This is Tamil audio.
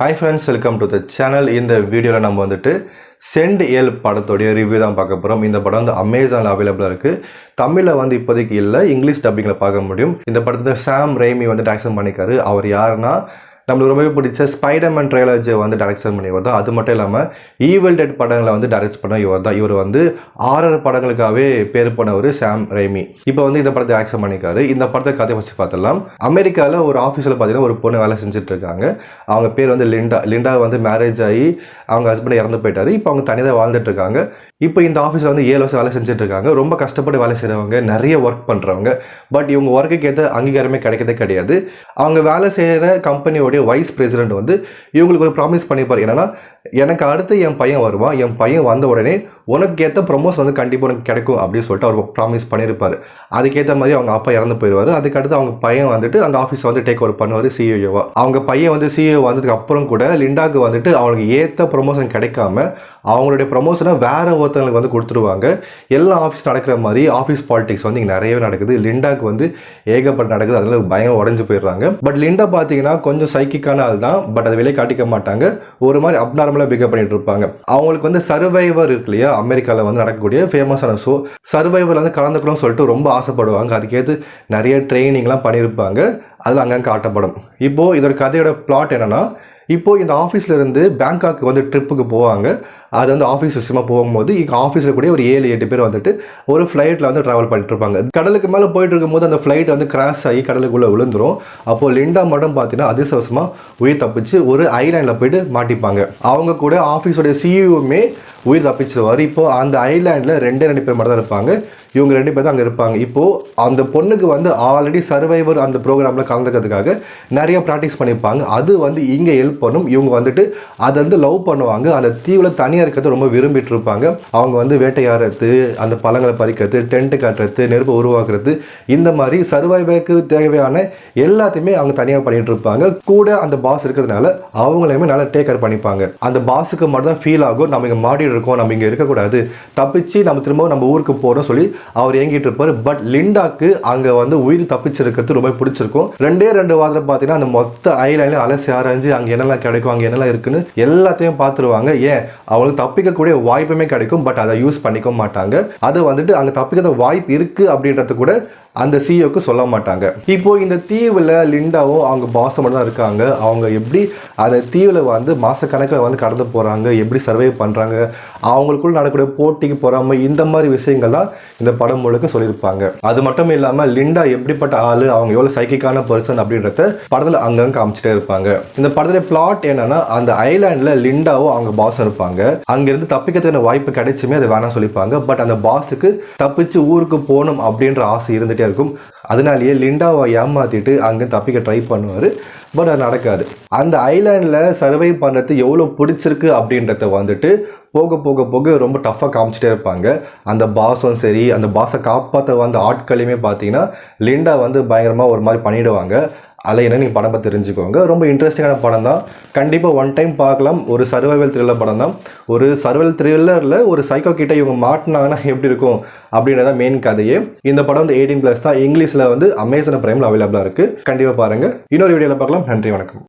Hi friends, welcome to the channel. இந்த வீடியோவில் நம்ம வந்துட்டு சென்ட் ஏல் படத்தோடைய ரிவ்யூ தான் பார்க்க போகிறோம். இந்த படம் வந்து அமேசானில் அவைலபிளாக இருக்குது. தமிழில் வந்து இப்போதைக்கு இல்லை, இங்கிலீஷ் டப்பிங்கில் பார்க்க முடியும். இந்த படத்தை சாம் ரெய்மி வந்து டைரக்ஷன் பண்ணிக்காரு. அவர் யாருன்னா நம்மளுக்கு ரொம்பவே பிடிச்ச ஸ்பைடர்மேன் ட்ரையாலஜியை வந்து டைரக்ஷன் பண்ணியவர் தான். அது மட்டும் இல்லாமல் ஈவில் டெட் படங்களை வந்து டைரக்ட் பண்ண இவர் தான். இவர் வந்து 6 படங்களுக்காகவே பேர் போனவர் சாம் ரெய்மி. இப்போ வந்து இந்த படத்தை டைரக்ஷன் பண்ணிக்காரு. இந்த படத்தை கதை ஃபஸ்ட் பார்த்துடலாம். அமெரிக்காவில் ஒரு ஆஃபீஸில் பார்த்தீங்கன்னா ஒரு பொண்ணு வேலை செஞ்சுட்டு இருக்காங்க. அவங்க பேர் வந்து லிண்டா வந்து மேரேஜ் ஆகி அவங்க ஹஸ்பண்ட் இறந்து போயிட்டாரு. இப்போ அவங்க தனியாக வாழ்ந்துட்டு இருக்காங்க. இப்போ இந்த ஆஃபீஸில் வந்து 7 வருஷம் வேலை செஞ்சுட்டு இருக்காங்க. ரொம்ப கஷ்டப்பட்டு வேலை செய்கிறவங்க, நிறைய ஒர்க் பண்ணுறவங்க. பட் இவங்க ஒர்க்குக்கு ஏற்ற அங்கீகாரமே கிடைக்கிறதே கிடையாது. அவங்க வேலை செய்கிற கம்பெனியோடைய வைஸ் பிரசிடென்ட் வந்து இவங்களுக்கு ஒரு ப்ராமிஸ் பண்ணிப்பார். என்னன்னா, எனக்கு அடுத்து என் பையன் வருவான், என் பையன் வந்த உடனே உனக்கு ஏற்ற ப்ரொமோஷன் வந்து கண்டிப்பாக உனக்கு கிடைக்கும் அப்படின்னு சொல்லிட்டு அவர் ப்ராமிஸ் பண்ணியிருப்பார். அதுக்கேற்ற மாதிரி அவங்க அப்பா இறந்து போயிடுவார். அதுக்கடுத்து அவங்க பையன் வந்துட்டு அந்த ஆஃபீஸை வந்து டேக் ஓவர் பண்ணுவார் சிஇஓவா. அவங்க பையன் வந்து சிஇஓ வந்ததுக்கு அப்புறம் கூட லிண்டாவுக்கு வந்துட்டு அவங்களுக்கு ஏற்ற ப்ரொமோஷன் கிடைக்காம அவங்களுடைய ப்ரொமோஷனை வேற ஒருத்தவங்களுக்கு வந்து கொடுத்துருவாங்க. எல்லா ஆஃபீஸ் நடக்கிற மாதிரி ஆஃபீஸ் பாலிடிக்ஸ் வந்து இங்கே நிறையவே நடக்குது. லிண்டாக்கு வந்து ஏகப்பட்ட நடக்குது. அதில் பயம் உடஞ்சு போயிடுறாங்க. பட் லிண்டா பார்த்தீங்கன்னா கொஞ்சம் சைக்கிக்கான ஆள் தான். பட் அதை வெளியே காட்டிக்க மாட்டாங்க. ஒரு மாதிரி அப்நார்மலாக பிகப் பண்ணிட்டு இருப்பாங்க. அவங்களுக்கு வந்து சர்வைவர் இருக்கு இல்லையா, அமெரிக்காவில் வந்து நடக்கக்கூடிய ஃபேமஸான ஷோ சர்வைவர் வந்து கலந்துக்கணும்னு சொல்லிட்டு ரொம்ப ஆசைப்படுவாங்க. அதுக்கேற்று நிறைய ட்ரைனிங்லாம் பண்ணியிருப்பாங்க. அதில் அங்கங்கே காட்டப்படும். இப்போது இதோட கதையோட பிளாட் என்னென்னா, இப்போது இந்த ஆஃபீஸ்லேருந்து பேங்காக்கு வந்து ட்ரிப்புக்கு போவாங்க. அது வந்து ஆஃபீஸ் விஷயமா போகும்போது இங்கே ஆஃபீஸில் கூட ஒரு 7-8 பேர் வந்துட்டு ஒரு ஃப்ளைட்டில் வந்து ட்ராவல் பண்ணிட்டு இருப்பாங்க. கடலுக்கு மேலே போயிட்டு இருக்கும்போது அந்த ஃப்ளைட் வந்து கிராஷ் ஆகி கடலுக்குள்ளே விழுந்துரும். அப்போது லிண்டா மட்டும் பார்த்தீங்கன்னா அதிர்ஷ்டவசமாக உயிர் தப்பிச்சு ஒரு ஐலாண்டில் போயிட்டு மாட்டிப்பாங்க. அவங்க கூட ஆஃபீஸோடைய சிஇஓவுமே உயிர் தப்பிச்சிருவார். இப்போது அந்த ஐலாண்டில் 2 பேர் மட்டும் தான் இருப்பாங்க. இவங்க 2 பேர் தான் அங்கே இருப்பாங்க. இப்போது அந்த பொண்ணுக்கு வந்து ஆல்ரெடி சர்வைவர் அந்த ப்ரோக்ராமில் கலந்துக்கிறதுக்காக நிறைய ப்ராக்டிஸ் பண்ணியிருப்பாங்க. அது வந்து இங்கே ஹெல்ப் பண்ணும். இவங்க வந்துட்டு அதை வந்து லவ் பண்ணுவாங்க. அந்த தீவில் தனியாக இருக்கிறது ரொம்ப விரும்பிட்டு இருப்பாங்க. அவங்க வந்து வேட்டையாடுறது, அந்த பழங்களை பறிக்கிறது, டென்ட்டு கட்டுறது, நெருப்பு உருவாக்குறது, இந்த மாதிரி சர்வைவருக்கு தேவையான எல்லாத்தையுமே அவங்க தனியாக பண்ணிட்டு இருப்பாங்க. கூட அந்த பாஸ் இருக்கிறதுனால அவங்களையுமே நல்லா டேக் கேர் பண்ணிப்பாங்க. அந்த பாஸுக்கு மட்டும் தான் ஃபீல் ஆகும், நம்ம இங்கே மாடி இருக்கோம், நம்ம இங்கே இருக்கக்கூடாது, தப்பிச்சு நம்ம திரும்ப நம்ம ஊருக்கு போகிறோம் சொல்லி அவர் ஏங்கிட்டு இருப்பார். பட் லிண்டாக்கு அங்கே வந்து உயிர் தப்பிச்சிருக்கிறது ரொம்ப பிடிச்சிருக்கும். 2 வாரத்தில் பார்த்தீங்கன்னா அந்த மொத்த ஐலாண்ட்ல அலசி ஆராய்ஞ்சு அங்கே என்னெல்லாம் கிடைக்கும், அங்கே என்னெல்லாம் இருக்குன்னு எல்லாத்தையும் பார்த்துருவாங்க. ஏன் அவங்களுக்கு தப்பிக்கக்கூடிய வாய்ப்புமே கிடைக்கும். பட் அதை யூஸ் பண்ணிக்க மாட்டாங்க. அது வந்துட்டு அங்கே தப்பிக்கிற வாய்ப்பு இருக்குது அப்படின்றது கூட அந்த சிஇஓக்கு சொல்ல மாட்டாங்க. இப்போ இந்த தீவில் லிண்டாவும் அவங்க பாஸ் மட்டும் தான் இருக்காங்க. அவங்க எப்படி அந்த தீவில் வந்து மாசக்கணக்கில் வந்து கடந்து போகிறாங்க, எப்படி சர்வை பண்ணுறாங்க, அவங்களுக்குள்ள நடக்கக்கூடிய போட்டிக்கு போகாமல் இந்த மாதிரி விஷயங்கள் தான் இந்த படம் முழுக்க சொல்லியிருப்பாங்க. அது மட்டும் இல்லாமல் லிண்டா எப்படிப்பட்ட ஆள், அவங்க எவ்வளோ சைக்கிக்கான பர்சன் அப்படின்றத படத்தில் அங்கங்கே காமிச்சிட்டே இருப்பாங்க. இந்த படத்துல பிளாட் என்னன்னா, அந்த ஐலாண்டில் லிண்டாவும் அவங்க பாஸ் இருப்பாங்க. அங்கிருந்து தப்பிக்கிறதுக்கான வாய்ப்பு கிடைச்சுமே அதை வேணாம் சொல்லிப்பாங்க. பட் அந்த பாஸுக்கு தப்பிச்சு ஊருக்கு போகணும் அப்படின்ற ஆசை இருந்துகிட்டே இருக்கும். அதனாலேயே லிண்டாவை ஏமாற்றிட்டு அங்கே தப்பிக்க ட்ரை பண்ணுவார். பட் அது நடக்காது. அந்த ஐலாண்டில் சர்வை பண்ணுறது எவ்வளோ பிடிச்சிருக்கு அப்படின்றத வந்துட்டு போக போக போக ரொம்ப டஃப்பாக காமிச்சிட்டே இருப்பாங்க. அந்த பாஸும் சரி, அந்த பாஸை காப்பாற்ற வந்த ஆட்களையுமே பார்த்தீங்கன்னா லிண்டா வந்து பயங்கரமாக ஒரு மாதிரி பண்ணிவிடுவாங்க. அதில் என்ன நீங்கள் படம் பார்த்து தெரிஞ்சுக்கோங்க. ரொம்ப இன்ட்ரெஸ்டிங்கான படம் தான். கண்டிப்பாக ஒன் டைம் பார்க்கலாம். ஒரு சர்வைவல் த்ரில்லர் படம் தான். ஒரு சர்வைவல் த்ரில்லரில் ஒரு சைக்கோ கிட்ட இவங்க மாட்டினாங்கன்னா எப்படி இருக்கும் அப்படின்றத மெயின் கதையே. இந்த படம் வந்து 18+ தான். இங்கிலீஷில் வந்து அமேசான் பிரைமில் அவைலபிளாக இருக்குது. கண்டிப்பாக பாருங்கள். இன்னொரு வீடியோவில் பார்க்கலாம். நன்றி, வணக்கம்.